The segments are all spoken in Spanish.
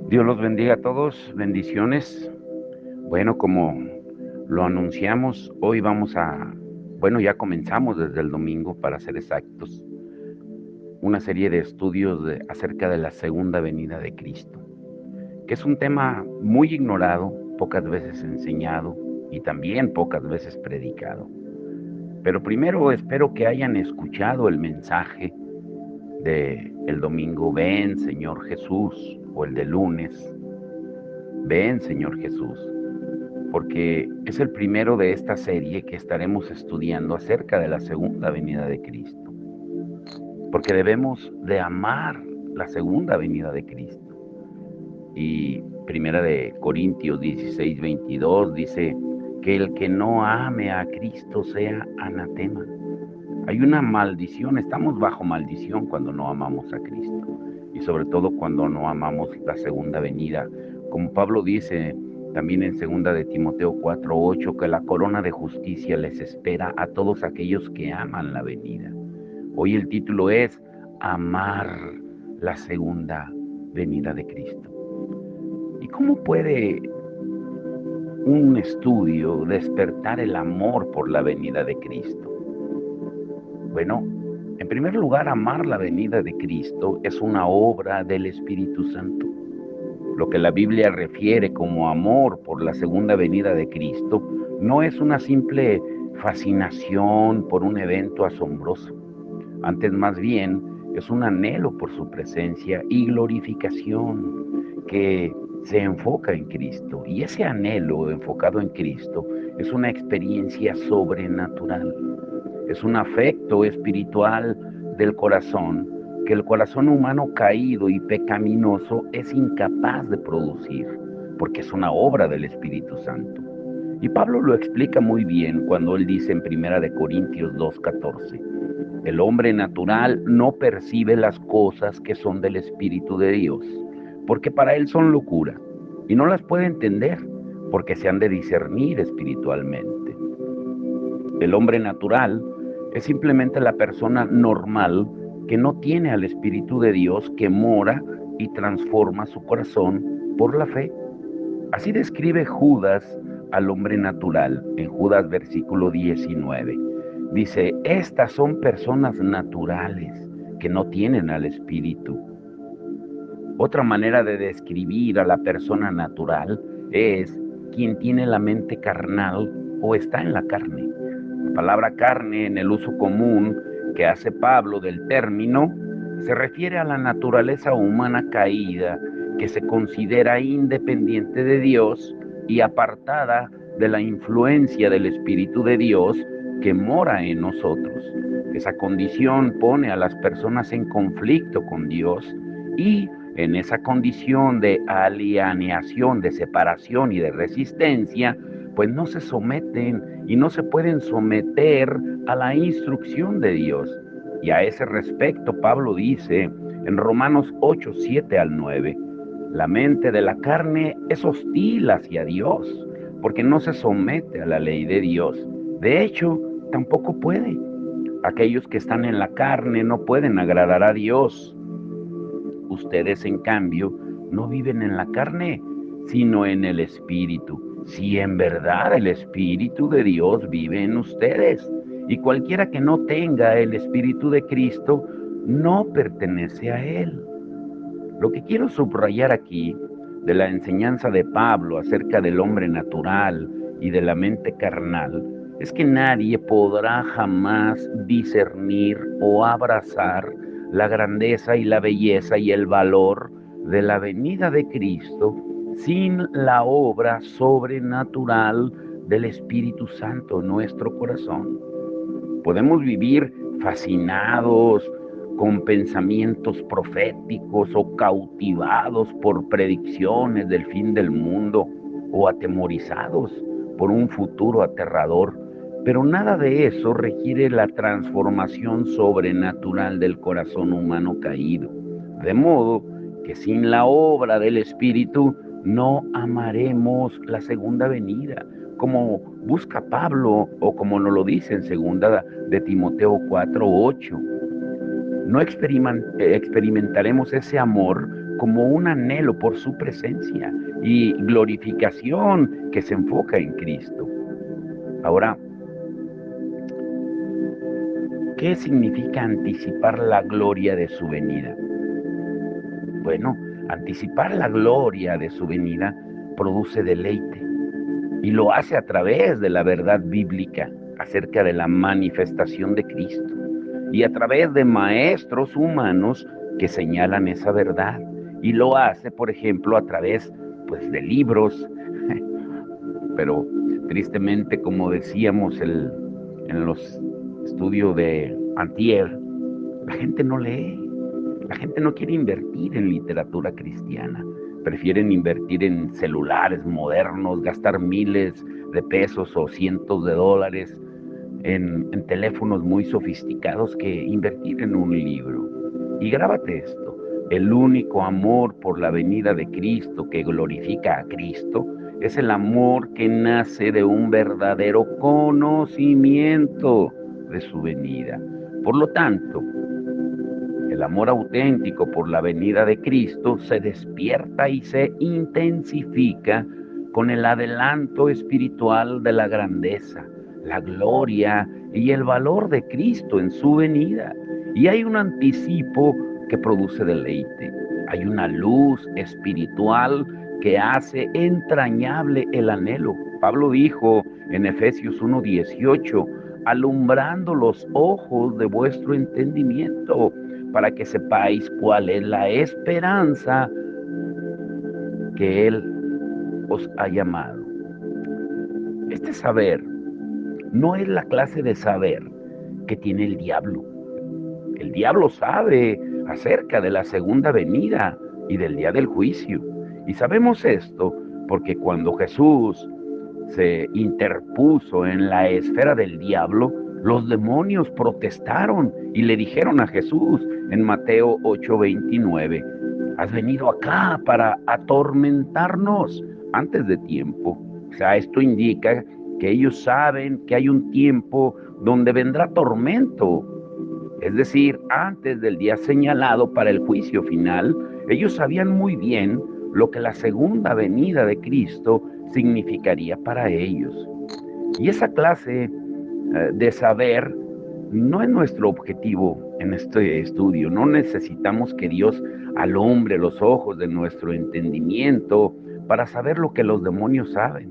Dios los bendiga a todos, bendiciones. Bueno, como lo anunciamos, hoy ya comenzamos desde el domingo, para ser exactos, una serie de estudios acerca de la segunda venida de Cristo, que es un tema muy ignorado, pocas veces enseñado y también pocas veces predicado. Pero primero espero que hayan escuchado el mensaje del domingo, ven Señor Jesús, o el de lunes, ven Señor Jesús, porque es el primero de esta serie que estaremos estudiando acerca de la segunda venida de Cristo, porque debemos de amar la segunda venida de Cristo. Y primera de Corintios 16:22 dice que el que no ame a Cristo sea anatema. Hay una maldición, estamos bajo maldición cuando no amamos a Cristo, y sobre todo cuando no amamos la segunda venida. Como Pablo dice también en segunda de Timoteo 4:8, que la corona de justicia les espera a todos aquellos que aman la venida. Hoy el título es Amar la segunda venida de Cristo. ¿Y cómo puede un estudio despertar el amor por la venida de Cristo? Bueno, en primer lugar, amar la venida de Cristo es una obra del Espíritu Santo. Lo que la Biblia refiere como amor por la segunda venida de Cristo no es una simple fascinación por un evento asombroso. Antes, más bien, es un anhelo por su presencia y glorificación que se enfoca en Cristo. Y ese anhelo enfocado en Cristo es una experiencia sobrenatural. Es un afecto espiritual del corazón que el corazón humano caído y pecaminoso es incapaz de producir, porque es una obra del Espíritu Santo. Y Pablo lo explica muy bien cuando él dice en primera de Corintios 2:14, el hombre natural no percibe las cosas que son del Espíritu de Dios, porque para él son locura, y no las puede entender, porque se han de discernir espiritualmente. El hombre natural es simplemente la persona normal que no tiene al Espíritu de Dios que mora y transforma su corazón por la fe. Así describe Judas al hombre natural en Judas versículo 19. Dice, estas son personas naturales que no tienen al Espíritu. Otra manera de describir a la persona natural es quien tiene la mente carnal o está en la carne. La palabra carne en el uso común que hace Pablo del término se refiere a la naturaleza humana caída que se considera independiente de Dios y apartada de la influencia del Espíritu de Dios que mora en nosotros. Esa condición pone a las personas en conflicto con Dios y en esa condición de alienación, de separación y de resistencia, pues no se someten y no se pueden someter a la instrucción de Dios. Y a ese respecto, Pablo dice en Romanos 8:7-9, la mente de la carne es hostil hacia Dios, porque no se somete a la ley de Dios. De hecho, tampoco puede. Aquellos que están en la carne no pueden agradar a Dios. Ustedes, en cambio, no viven en la carne, sino en el Espíritu. Si en verdad el Espíritu de Dios vive en ustedes. Y cualquiera que no tenga el Espíritu de Cristo, no pertenece a Él. Lo que quiero subrayar aquí de la enseñanza de Pablo acerca del hombre natural y de la mente carnal es que nadie podrá jamás discernir o abrazar la grandeza y la belleza y el valor de la venida de Cristo sin la obra sobrenatural del Espíritu Santo en nuestro corazón. Podemos vivir fascinados con pensamientos proféticos o cautivados por predicciones del fin del mundo o atemorizados por un futuro aterrador, pero nada de eso requiere la transformación sobrenatural del corazón humano caído. De modo que sin la obra del Espíritu no amaremos la segunda venida, como busca Pablo o como nos lo dice en segunda de Timoteo 4:8. No experimentaremos ese amor como un anhelo por su presencia y glorificación que se enfoca en Cristo. Ahora, ¿qué significa anticipar la gloria de su venida? Bueno, anticipar la gloria de su venida produce deleite y lo hace a través de la verdad bíblica acerca de la manifestación de Cristo y a través de maestros humanos que señalan esa verdad, y lo hace, por ejemplo, a través pues de libros, pero tristemente, como decíamos en los estudios de antier, la gente no lee. La gente no quiere invertir en literatura cristiana. Prefieren invertir en celulares modernos, gastar miles de pesos o cientos de dólares en teléfonos muy sofisticados que invertir en un libro. Y grábate esto: el único amor por la venida de Cristo que glorifica a Cristo es el amor que nace de un verdadero conocimiento de su venida. Por lo tanto, el amor auténtico por la venida de Cristo se despierta y se intensifica con el adelanto espiritual de la grandeza, la gloria y el valor de Cristo en su venida. Y hay un anticipo que produce deleite. Hay una luz espiritual que hace entrañable el anhelo. Pablo dijo en Efesios 1:18, alumbrando los ojos de vuestro entendimiento, para que sepáis cuál es la esperanza que Él os ha llamado. Este saber no es la clase de saber que tiene el diablo. El diablo sabe acerca de la segunda venida y del día del juicio. Y sabemos esto porque cuando Jesús se interpuso en la esfera del diablo, los demonios protestaron y le dijeron a Jesús en Mateo 8:29, has venido acá para atormentarnos antes de tiempo. O sea, esto indica que ellos saben que hay un tiempo donde vendrá tormento, es decir, antes del día señalado para el juicio final. Ellos sabían muy bien lo que la segunda venida de Cristo significaría para ellos. Y esa clase de saber no es nuestro objetivo en este estudio. No necesitamos que Dios alumbre los ojos de nuestro entendimiento para saber lo que los demonios saben.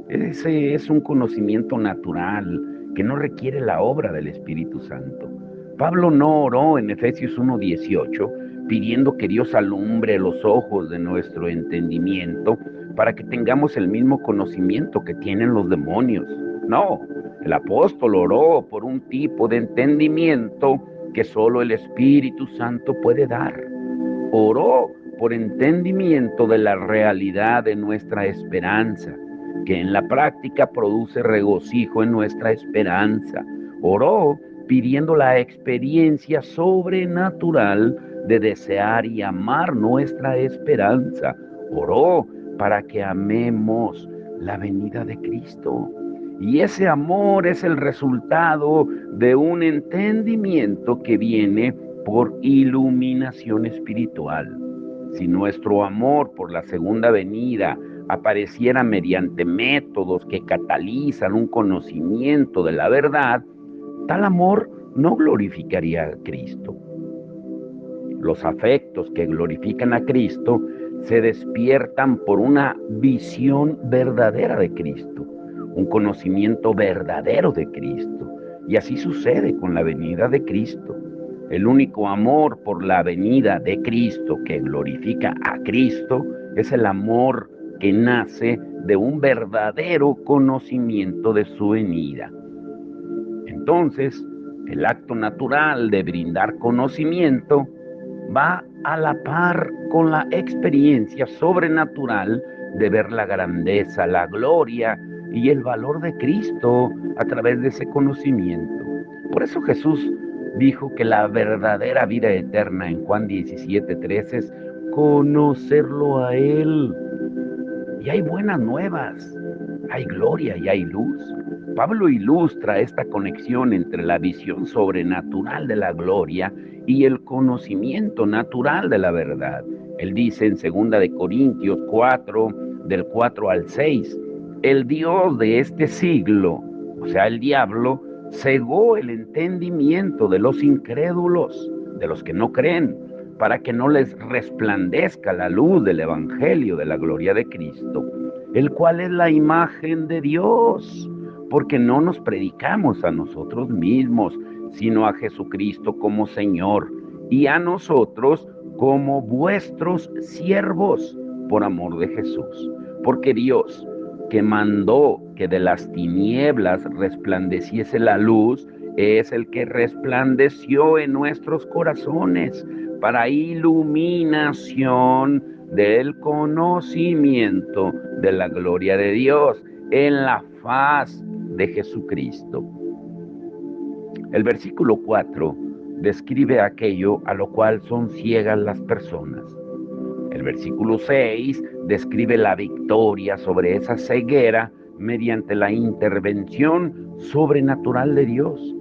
Ese es un conocimiento natural que no requiere la obra del Espíritu Santo. Pablo no oró en Efesios 1:18 pidiendo que Dios alumbre los ojos de nuestro entendimiento para que tengamos el mismo conocimiento que tienen los demonios. No, el apóstol oró por un tipo de entendimiento que solo el Espíritu Santo puede dar. Oró por entendimiento de la realidad de nuestra esperanza, que en la práctica produce regocijo en nuestra esperanza. Oró pidiendo la experiencia sobrenatural de desear y amar nuestra esperanza. Oró para que amemos la venida de Cristo. Y ese amor es el resultado de un entendimiento que viene por iluminación espiritual. Si nuestro amor por la segunda venida apareciera mediante métodos que catalizan un conocimiento de la verdad, tal amor no glorificaría a Cristo. Los afectos que glorifican a Cristo se despiertan por una visión verdadera de Cristo, un conocimiento verdadero de Cristo. Y así sucede con la venida de Cristo. El único amor por la venida de Cristo que glorifica a Cristo es el amor que nace de un verdadero conocimiento de su venida. Entonces, el acto natural de brindar conocimiento va a la par con la experiencia sobrenatural de ver la grandeza, la gloria y el valor de Cristo a través de ese conocimiento. Por eso Jesús dijo que la verdadera vida eterna en Juan 17:3 es conocerlo a Él. Y hay buenas nuevas, hay gloria y hay luz. Pablo ilustra esta conexión entre la visión sobrenatural de la gloria y el conocimiento natural de la verdad. Él dice en 2 Corintios 4, del 4 al 6, el Dios de este siglo, o sea, el diablo, cegó el entendimiento de los incrédulos, de los que no creen, para que no les resplandezca la luz del Evangelio de la gloria de Cristo, el cual es la imagen de Dios, porque no nos predicamos a nosotros mismos, sino a Jesucristo como Señor, y a nosotros como vuestros siervos, por amor de Jesús. Porque Dios, que mandó que de las tinieblas resplandeciese la luz, es el que resplandeció en nuestros corazones para iluminación del conocimiento de la gloria de Dios en la faz de Jesucristo. El versículo 4 describe aquello a lo cual son ciegas las personas. El versículo 6 describe la victoria sobre esa ceguera mediante la intervención sobrenatural de Dios.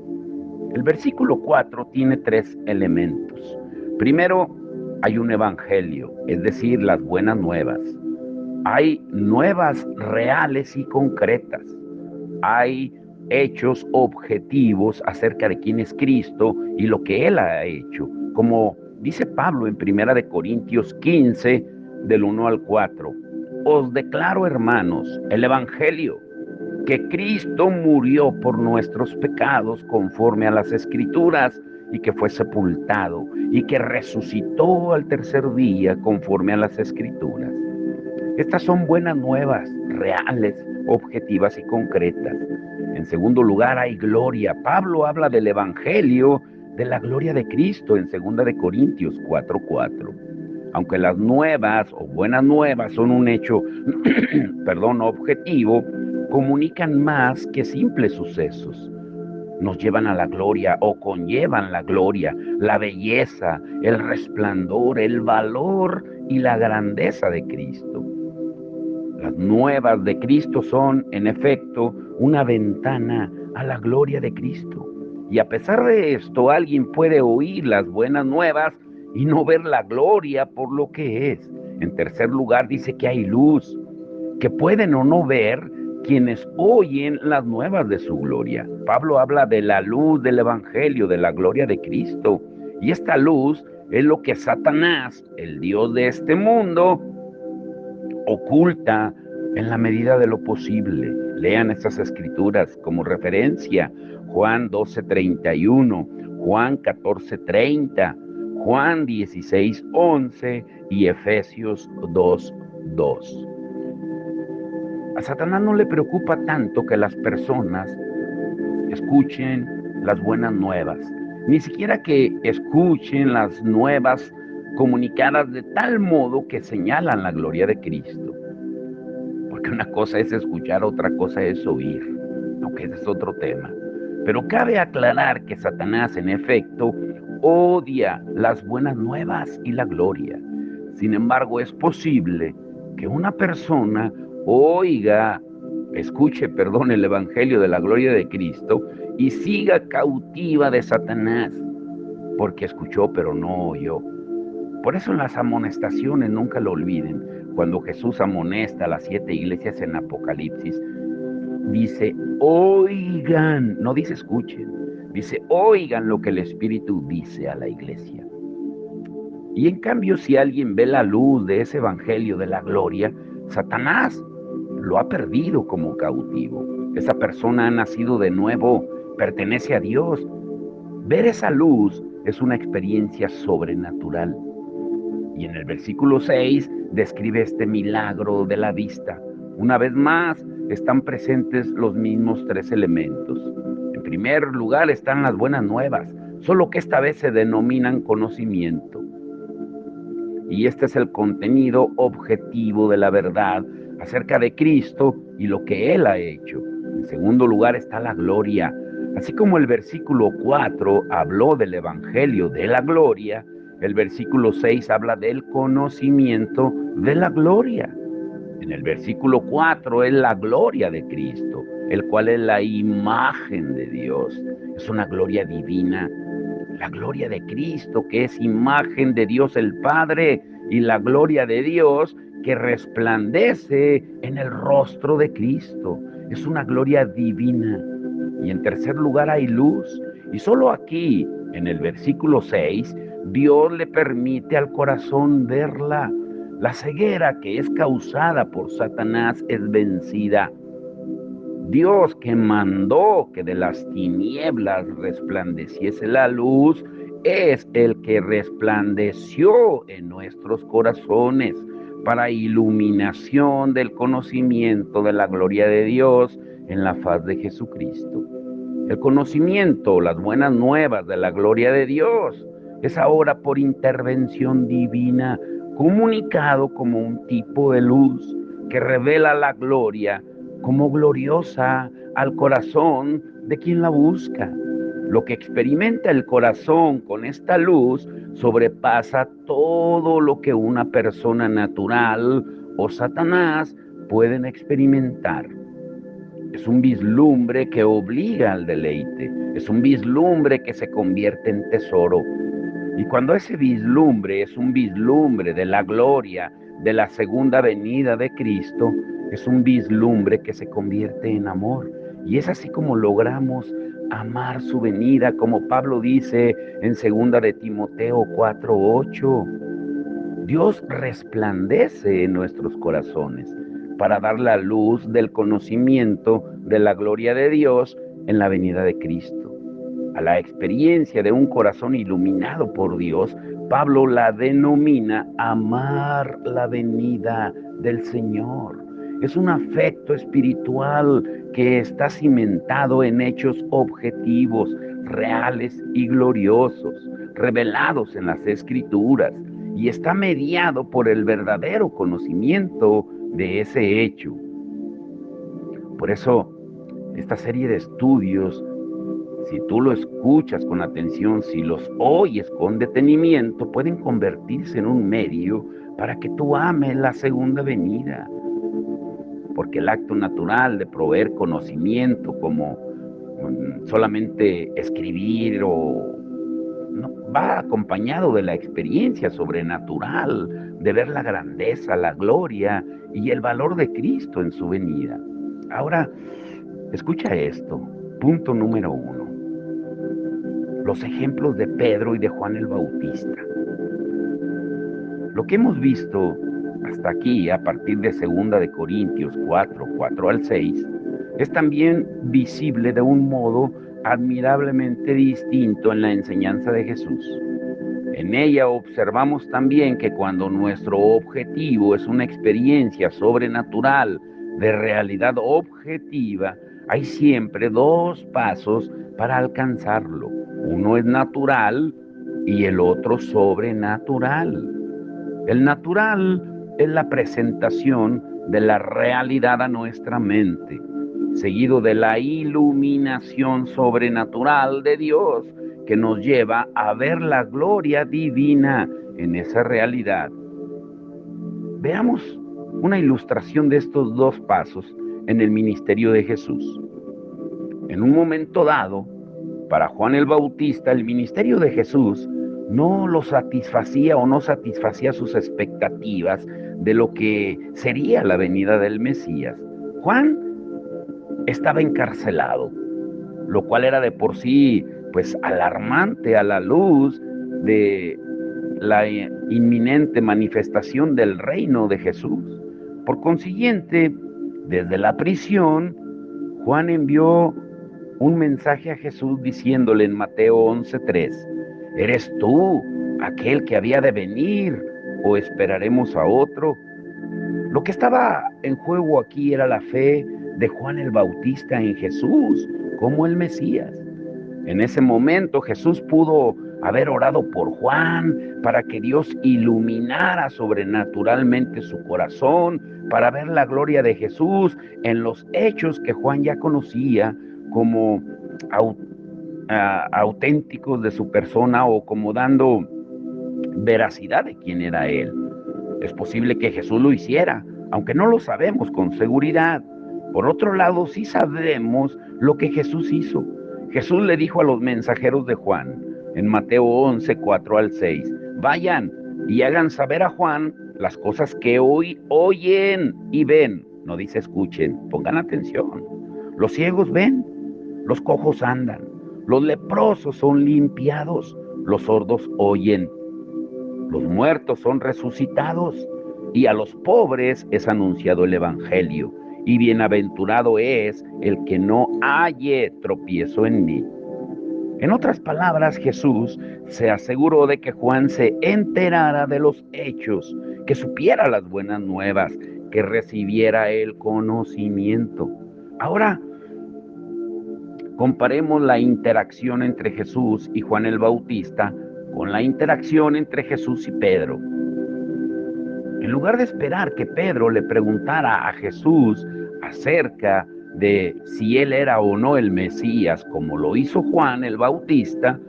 El versículo 4 tiene 3 elementos. Primero, hay un evangelio, es decir, las buenas nuevas. Hay nuevas reales y concretas. Hay hechos objetivos acerca de quién es Cristo y lo que Él ha hecho. Como dice Pablo en 1 Corintios 15, del 1 al 4. Os declaro, hermanos, el evangelio, que Cristo murió por nuestros pecados conforme a las Escrituras, y que fue sepultado, y que resucitó al tercer día conforme a las Escrituras. Estas son buenas nuevas, reales, objetivas y concretas. En segundo lugar, hay gloria. Pablo habla del evangelio, de la gloria de Cristo en 2 Corintios 4:4. Aunque las nuevas o buenas nuevas son un hecho, objetivo, comunican más que simples sucesos. Nos llevan a la gloria o conllevan la gloria, la belleza, el resplandor, el valor y la grandeza de Cristo. Las nuevas de Cristo son, en efecto, una ventana a la gloria de Cristo. Y a pesar de esto, alguien puede oír las buenas nuevas y no ver la gloria por lo que es. En tercer lugar, dice que hay luz, que pueden o no ver quienes oyen las nuevas de su gloria. Pablo habla de la luz del evangelio, de la gloria de Cristo. Y esta luz es lo que Satanás, el Dios de este mundo, oculta en la medida de lo posible. Lean estas escrituras como referencia: Juan 12:31, Juan 14:30, Juan 16:11 y Efesios 2:2. A Satanás no le preocupa tanto que las personas escuchen las buenas nuevas, ni siquiera que escuchen las nuevas comunicadas de tal modo que señalan la gloria de Cristo. Porque una cosa es escuchar, otra cosa es oír, aunque ese es otro tema. Pero cabe aclarar que Satanás, en efecto, odia las buenas nuevas y la gloria. Sin embargo, es posible que una persona escuche el evangelio de la gloria de Cristo y siga cautiva de Satanás, porque escuchó pero no oyó. Por eso en las amonestaciones, nunca lo olviden, cuando Jesús amonesta a las 7 iglesias en Apocalipsis, dice, oigan, no dice escuchen, dice, oigan lo que el Espíritu dice a la iglesia. Y en cambio, si alguien ve la luz de ese evangelio de la gloria, Satanás lo ha perdido como cautivo. Esa persona ha nacido de nuevo, pertenece a Dios. Ver esa luz es una experiencia sobrenatural. Y en el versículo 6 describe este milagro de la vista. Una vez más, están presentes los mismos 3 elementos. En primer lugar están las buenas nuevas, solo que esta vez se denominan conocimiento. Y este es el contenido objetivo de la verdad acerca de Cristo y lo que Él ha hecho. En segundo lugar está la gloria. Así como el versículo 4 habló del evangelio de la gloria, el versículo 6 habla del conocimiento de la gloria. En el versículo 4 es la gloria de Cristo. el cual es la imagen de Dios. Es una gloria divina, la gloria de Cristo, que es imagen de Dios el Padre, y la gloria de Dios que resplandece en el rostro de Cristo. Es una gloria divina. Y en tercer lugar hay luz. Y solo aquí, en el versículo 6, Dios le permite al corazón verla. La ceguera que es causada por Satanás es vencida. Dios, que mandó que de las tinieblas resplandeciese la luz, es el que resplandeció en nuestros corazones para iluminación del conocimiento de la gloria de Dios en la faz de Jesucristo. El conocimiento, las buenas nuevas de la gloria de Dios, es ahora por intervención divina comunicado como un tipo de luz que revela la gloria como gloriosa al corazón de quien la busca. Lo que experimenta el corazón con esta luz sobrepasa todo lo que una persona natural o Satanás pueden experimentar. Es un vislumbre que obliga al deleite, es un vislumbre que se convierte en tesoro. Y cuando ese vislumbre es un vislumbre de la gloria de la segunda venida de Cristo, es un vislumbre que se convierte en amor. Y es así como logramos amar su venida, como Pablo dice en 2 de Timoteo 4:8. Dios resplandece en nuestros corazones para dar la luz del conocimiento de la gloria de Dios en la venida de Cristo. A la experiencia de un corazón iluminado por Dios, Pablo la denomina amar la venida del Señor. Es un afecto espiritual que está cimentado en hechos objetivos, reales y gloriosos, revelados en las Escrituras, y está mediado por el verdadero conocimiento de ese hecho. Por eso, esta serie de estudios, si tú lo escuchas con atención, si los oyes con detenimiento, pueden convertirse en un medio para que tú ames la segunda venida. Porque el acto natural de proveer conocimiento, como solamente escribir no, va acompañado de la experiencia sobrenatural, de ver la grandeza, la gloria y el valor de Cristo en su venida. Ahora, escucha esto. Punto número 1. Los ejemplos de Pedro y de Juan el Bautista. Lo que hemos visto hasta aquí, a partir de 2 de Corintios 4 al 6, es también visible de un modo admirablemente distinto en la enseñanza de Jesús. En ella observamos también que cuando nuestro objetivo es una experiencia sobrenatural de realidad objetiva, hay siempre dos pasos para alcanzarlo. Uno es natural y el otro sobrenatural. El natural es la presentación de la realidad a nuestra mente, seguido de la iluminación sobrenatural de Dios que nos lleva a ver la gloria divina en esa realidad. Veamos una ilustración de estos dos pasos en el ministerio de Jesús. En un momento dado, para Juan el Bautista, el ministerio de Jesús no lo satisfacía o no satisfacía sus expectativas de lo que sería la venida del Mesías. Juan estaba encarcelado, lo cual era de por sí pues alarmante a la luz de la inminente manifestación del reino de Jesús. Por consiguiente, desde la prisión, Juan envió un mensaje a Jesús diciéndole en Mateo 11:3, ¿eres tú aquel que había de venir o esperaremos a otro? Lo que estaba en juego aquí era la fe de Juan el Bautista en Jesús como el Mesías. En ese momento Jesús pudo haber orado por Juan para que Dios iluminara sobrenaturalmente su corazón para ver la gloria de Jesús en los hechos que Juan ya conocía como auténticos de su persona o como dando veracidad de quién era él. Es posible que Jesús lo hiciera, aunque no lo sabemos con seguridad, Por otro lado, sí sabemos lo que Jesús hizo. Jesús le dijo a los mensajeros de Juan, en Mateo 11, 4 al 6, vayan y hagan saber a Juan las cosas que hoy oyen y ven. No dice escuchen, pongan atención. Los ciegos ven, los cojos andan, los leprosos son limpiados, los sordos oyen, los muertos son resucitados, y a los pobres es anunciado el evangelio, y bienaventurado es el que no halle tropiezo en mí. En otras palabras, Jesús se aseguró de que Juan se enterara de los hechos, que supiera las buenas nuevas, que recibiera el conocimiento. Ahora, comparemos la interacción entre Jesús y Juan el Bautista con la interacción entre Jesús y Pedro. En lugar de esperar que Pedro le preguntara a Jesús acerca de si él era o no el Mesías, como lo hizo Juan el Bautista,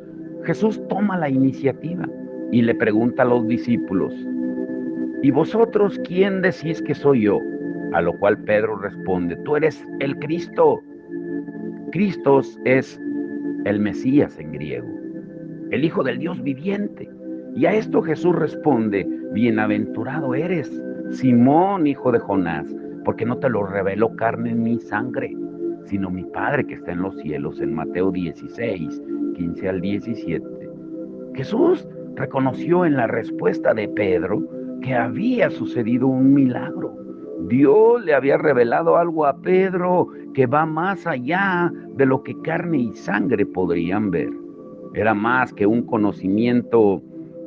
Jesús toma la iniciativa y le pregunta a los discípulos, ¿y vosotros quién decís que soy yo? A lo cual Pedro responde, tú eres el Cristo. Cristos es el Mesías en griego, el Hijo del Dios viviente. Y a esto Jesús responde, bienaventurado eres, Simón, hijo de Jonás, porque no te lo reveló carne ni sangre, sino mi Padre que está en los cielos, en Mateo 16, 15 al 17. Jesús reconoció en la respuesta de Pedro que había sucedido un milagro. Dios le había revelado algo a Pedro que va más allá de lo que carne y sangre podrían ver. Era más que un conocimiento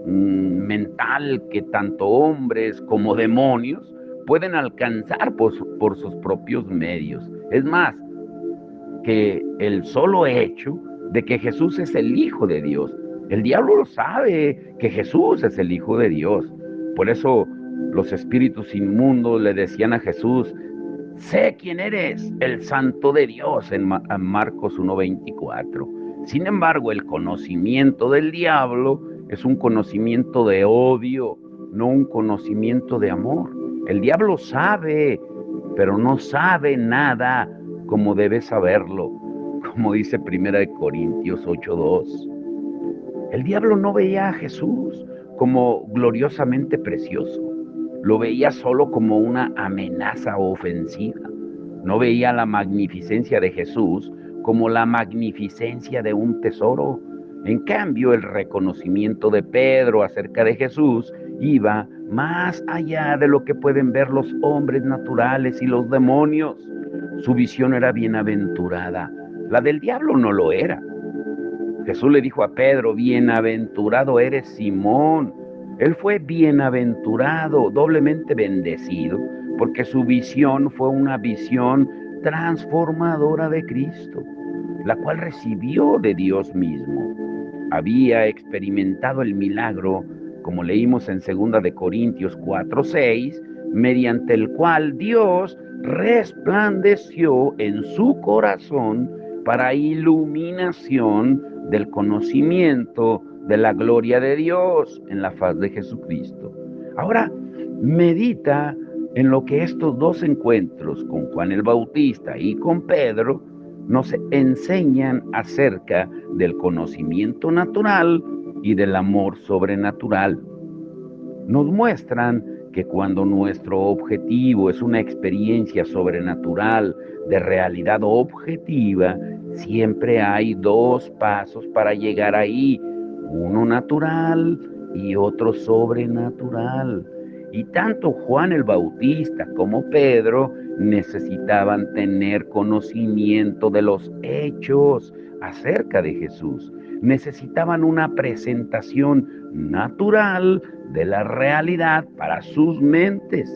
mental que tanto hombres como demonios pueden alcanzar por sus propios medios. Es más, que el solo hecho de que Jesús es el Hijo de Dios. El diablo lo sabe, que Jesús es el Hijo de Dios. Por eso los espíritus inmundos le decían a Jesús, sé quién eres, el Santo de Dios, en Marcos 1:24. Sin embargo, el conocimiento del diablo es un conocimiento de odio, no un conocimiento de amor. El diablo sabe, pero no sabe nada como debe saberlo, como dice 1 Corintios 8:2. El diablo no veía a Jesús como gloriosamente precioso, lo veía solo como una amenaza ofensiva. No veía la magnificencia de Jesús como la magnificencia de un tesoro. En cambio, el reconocimiento de Pedro acerca de Jesús iba más allá de lo que pueden ver los hombres naturales y los demonios. Su visión era bienaventurada. La del diablo no lo era. Jesús le dijo a Pedro, bienaventurado eres Simón. Él fue bienaventurado, doblemente bendecido, porque su visión fue una visión transformadora de Cristo, la cual recibió de Dios mismo. Había experimentado el milagro, como leímos en 2 Corintios 4:6, mediante el cual Dios resplandeció en su corazón para iluminación del conocimiento de la gloria de Dios en la faz de Jesucristo. Ahora, medita en lo que estos dos encuentros con Juan el Bautista y con Pedro nos enseñan acerca del conocimiento natural y del amor sobrenatural. Nos muestran que cuando nuestro objetivo es una experiencia sobrenatural de realidad objetiva, siempre hay dos pasos para llegar ahí, uno natural y otro sobrenatural. Y tanto Juan el Bautista como Pedro necesitaban tener conocimiento de los hechos acerca de Jesús. Necesitaban una presentación natural de la realidad para sus mentes.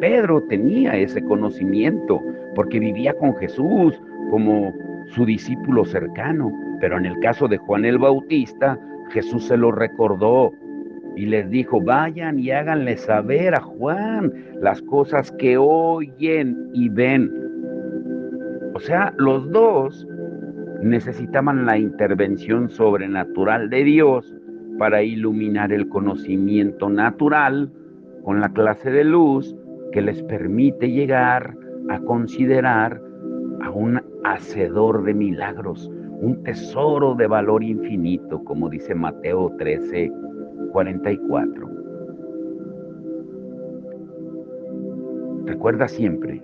Pedro tenía ese conocimiento porque vivía con Jesús como su discípulo cercano, pero en el caso de Juan el Bautista, Jesús se lo recordó y les dijo, vayan y háganle saber a Juan las cosas que oyen y ven. O sea, los dos necesitaban la intervención sobrenatural de Dios para iluminar el conocimiento natural con la clase de luz que les permite llegar a considerar a un hacedor de milagros, un tesoro de valor infinito, como dice Mateo 13:44. Recuerda siempre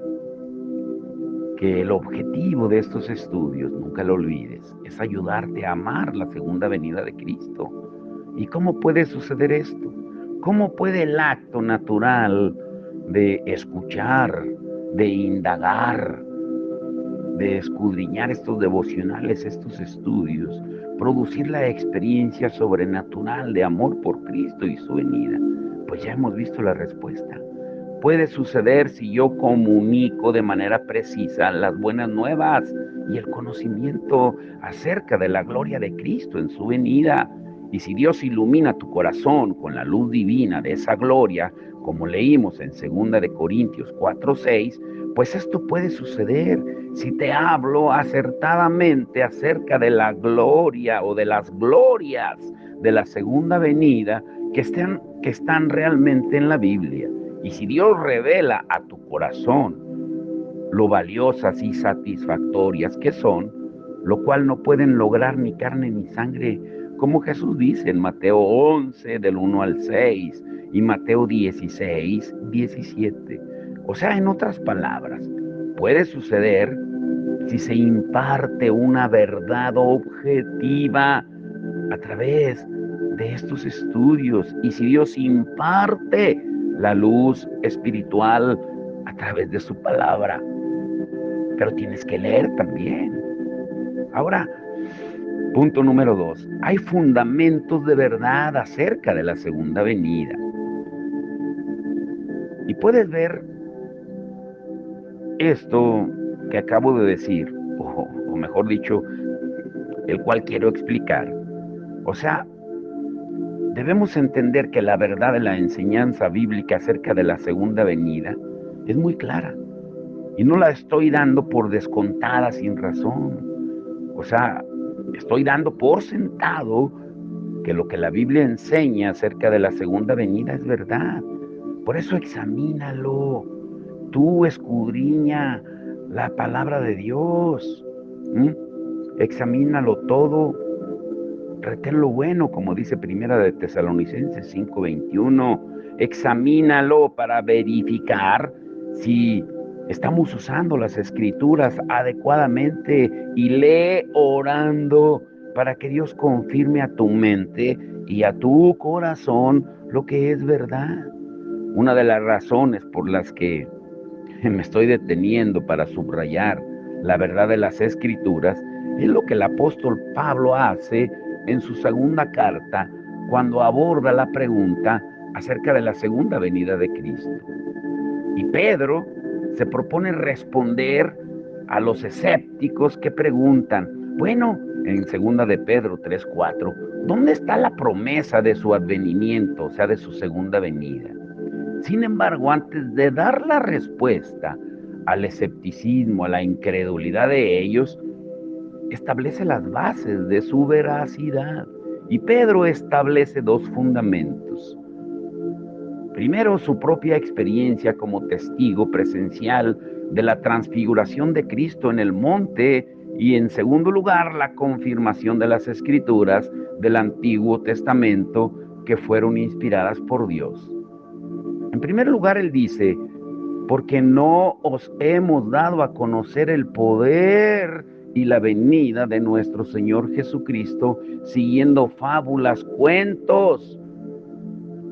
que el objetivo de estos estudios, nunca lo olvides, es ayudarte a amar la segunda venida de Cristo. ¿Y cómo puede suceder esto? ¿Cómo puede el acto natural de escuchar, de indagar, de escudriñar estos devocionales, estos estudios, producir la experiencia sobrenatural de amor por Cristo y su venida? Pues ya hemos visto la respuesta. Puede suceder si yo comunico de manera precisa las buenas nuevas y el conocimiento acerca de la gloria de Cristo en su venida. Y si Dios ilumina tu corazón con la luz divina de esa gloria, como leímos en 2 Corintios 4:6, pues esto puede suceder si te hablo acertadamente acerca de la gloria o de las glorias de la segunda venida que están realmente en la Biblia. Y si Dios revela a tu corazón lo valiosas y satisfactorias que son, lo cual no pueden lograr ni carne ni sangre, como Jesús dice en Mateo 11, del 1 al 6, y Mateo 16, 17. O sea, en otras palabras, puede suceder si se imparte una verdad objetiva a través de estos estudios, y si Dios imparte la luz espiritual a través de su palabra. Pero tienes que leer también. Ahora, punto número 2. Hay fundamentos de verdad acerca de la segunda venida. Y puedes ver esto que acabo de decir, o mejor dicho, el cual quiero explicar. O sea, debemos entender que la verdad de la enseñanza bíblica acerca de la segunda venida es muy clara. Y no la estoy dando por descontada sin razón. O sea, estoy dando por sentado que lo que la Biblia enseña acerca de la segunda venida es verdad. Por eso examínalo. Tú escudriña la palabra de Dios. Examínalo todo. Retén lo bueno, como dice Primera de Tesalonicenses 5:21. Examínalo para verificar si estamos usando las escrituras adecuadamente, y lee orando para que Dios confirme a tu mente y a tu corazón lo que es verdad. Una de las razones por las que me estoy deteniendo para subrayar la verdad de las escrituras es lo que el apóstol Pablo hace en su segunda carta cuando aborda la pregunta acerca de la segunda venida de Cristo. Y Pedro se propone responder a los escépticos que preguntan, bueno, en 2 Pedro 3:4, ¿dónde está la promesa de su advenimiento, o sea, de su segunda venida? Sin embargo, antes de dar la respuesta al escepticismo, a la incredulidad de ellos, establece las bases de su veracidad. Y Pedro establece dos fundamentos. Primero, su propia experiencia como testigo presencial de la transfiguración de Cristo en el monte, y en segundo lugar, la confirmación de las escrituras del Antiguo Testamento que fueron inspiradas por Dios. En primer lugar, él dice, porque no os hemos dado a conocer el poder y la venida de nuestro Señor Jesucristo siguiendo fábulas, cuentos,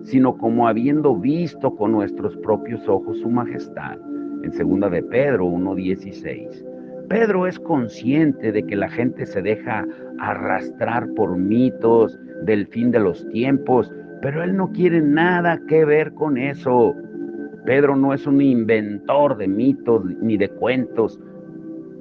sino como habiendo visto con nuestros propios ojos su majestad. En 2 Pedro 1:16. Pedro es consciente de que la gente se deja arrastrar por mitos del fin de los tiempos, pero él no quiere nada que ver con eso. Pedro no es un inventor de mitos ni de cuentos.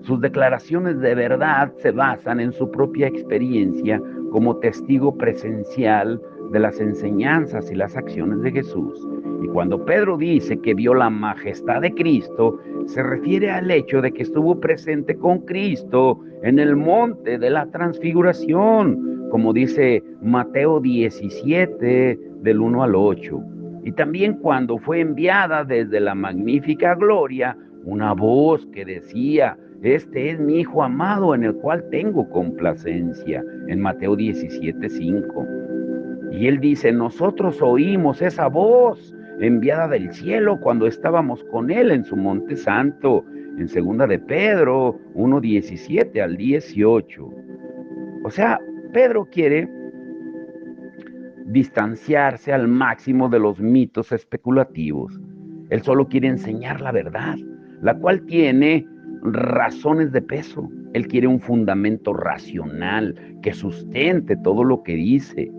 Sus declaraciones de verdad se basan en su propia experiencia como testigo presencial de las enseñanzas y las acciones de Jesús. Y cuando Pedro dice que vio la majestad de Cristo, se refiere al hecho de que estuvo presente con Cristo en el monte de la transfiguración, como dice Mateo 17, del 1 al 8. Y también cuando fue enviada desde la magnífica gloria una voz que decía: este es mi Hijo amado en el cual tengo complacencia, en Mateo 17:5. Y él dice: nosotros oímos esa voz enviada del cielo cuando estábamos con él en su monte santo, en segunda de Pedro 1:17 al 18. O sea, Pedro quiere distanciarse al máximo de los mitos especulativos. Él solo quiere enseñar la verdad, la cual tiene razones de peso. Él quiere un fundamento racional que sustente todo lo que dice.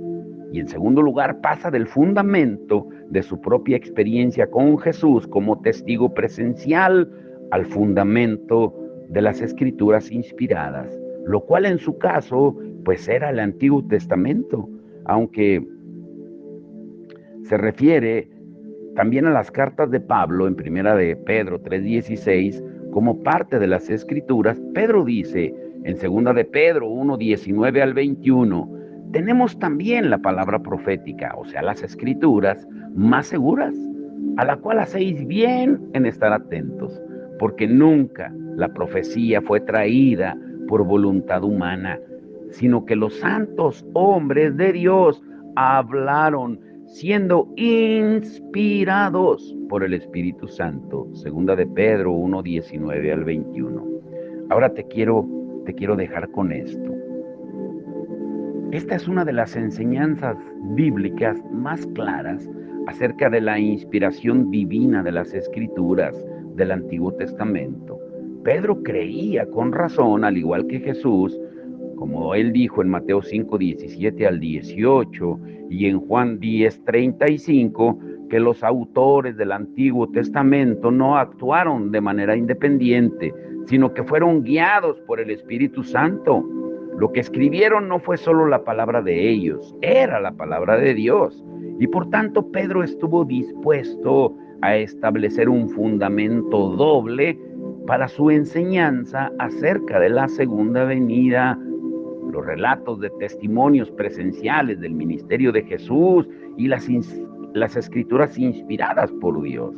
Y en segundo lugar, pasa del fundamento de su propia experiencia con Jesús como testigo presencial al fundamento de las escrituras inspiradas, lo cual en su caso, pues era el Antiguo Testamento, aunque se refiere también a las cartas de Pablo en primera de Pedro 3:16 como parte de las escrituras. Pedro dice en segunda de Pedro 1:19 al 21, tenemos también la palabra profética, o sea, las escrituras más seguras, a la cual hacéis bien en estar atentos, porque nunca la profecía fue traída por voluntad humana, sino que los santos hombres de Dios hablaron siendo inspirados por el Espíritu Santo. Segunda de Pedro 1:19 al 21. Ahora te quiero dejar con esto. Esta es una de las enseñanzas bíblicas más claras acerca de la inspiración divina de las Escrituras del Antiguo Testamento. Pedro creía con razón, al igual que Jesús, como él dijo en Mateo 5:17 al 18 y en Juan 10:35, que los autores del Antiguo Testamento no actuaron de manera independiente, sino que fueron guiados por el Espíritu Santo. Lo que escribieron no fue solo la palabra de ellos, era la palabra de Dios. Y por tanto Pedro estuvo dispuesto a establecer un fundamento doble para su enseñanza acerca de la segunda venida, los relatos de testimonios presenciales del ministerio de Jesús y las escrituras inspiradas por Dios.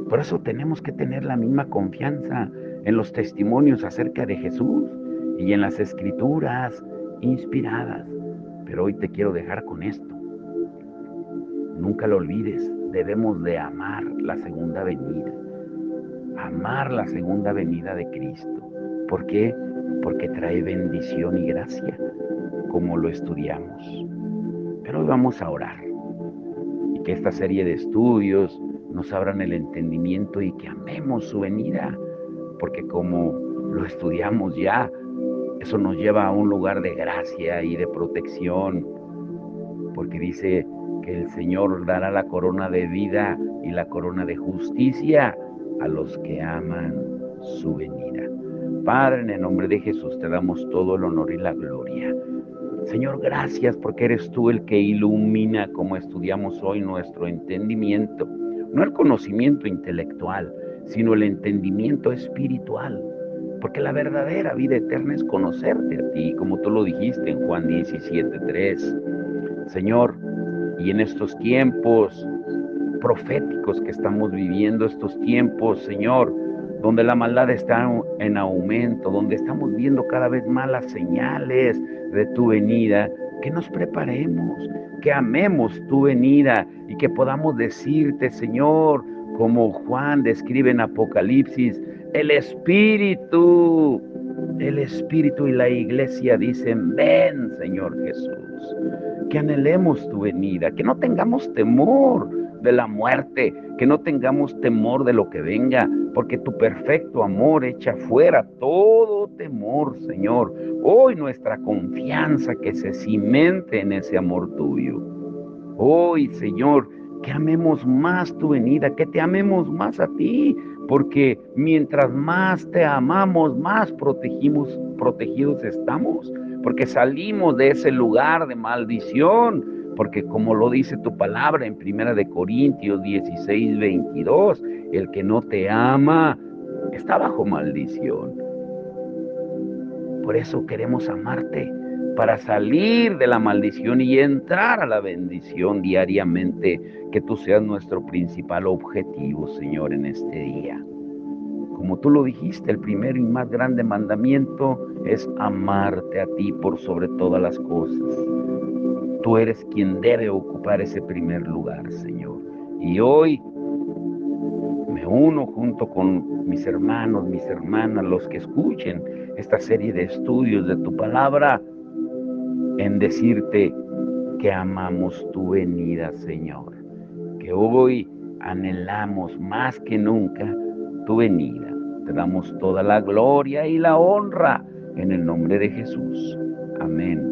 Por eso tenemos que tener la misma confianza en los testimonios acerca de Jesús y en las escrituras inspiradas. Pero hoy te quiero dejar con esto. Nunca lo olvides, debemos de amar la segunda venida. Amar la segunda venida de Cristo. ¿Por qué? Porque trae bendición y gracia, como lo estudiamos. Pero hoy vamos a orar. Y que esta serie de estudios nos abran el entendimiento y que amemos su venida. Porque como lo estudiamos ya, eso nos lleva a un lugar de gracia y de protección. Porque dice que el Señor dará la corona de vida y la corona de justicia a los que aman su venida. Padre, en el nombre de Jesús te damos todo el honor y la gloria. Señor, gracias porque eres tú el que ilumina, como estudiamos hoy, nuestro entendimiento. No el conocimiento intelectual, sino el entendimiento espiritual. Porque la verdadera vida eterna es conocerte a ti, como tú lo dijiste en Juan 17:3. Señor, y en estos tiempos proféticos que estamos viviendo, estos tiempos, Señor, donde la maldad está en aumento, donde estamos viendo cada vez más las señales de tu venida, que nos preparemos, que amemos tu venida y que podamos decirte, Señor, como Juan describe en Apocalipsis, el Espíritu y la iglesia dicen, ven, Señor Jesús. Que anhelemos tu venida, que no tengamos temor de la muerte, que no tengamos temor de lo que venga, porque tu perfecto amor echa fuera todo temor, Señor. Hoy nuestra confianza que se cimente en ese amor tuyo. Hoy, Señor, que amemos más tu venida, que te amemos más a ti, porque mientras más te amamos, más protegidos estamos, porque salimos de ese lugar de maldición, porque como lo dice tu palabra en 1 Corintios 16:22, el que no te ama está bajo maldición. Por eso queremos amarte, para salir de la maldición y entrar a la bendición diariamente. Que tú seas nuestro principal objetivo, Señor, en este día. Como tú lo dijiste, el primero y más grande mandamiento es amarte a ti por sobre todas las cosas. Tú eres quien debe ocupar ese primer lugar, Señor. Y hoy me uno junto con mis hermanos, mis hermanas, los que escuchen esta serie de estudios de tu palabra, en decirte que amamos tu venida, Señor. Que hoy anhelamos más que nunca tu venida. Te damos toda la gloria y la honra en el nombre de Jesús. Amén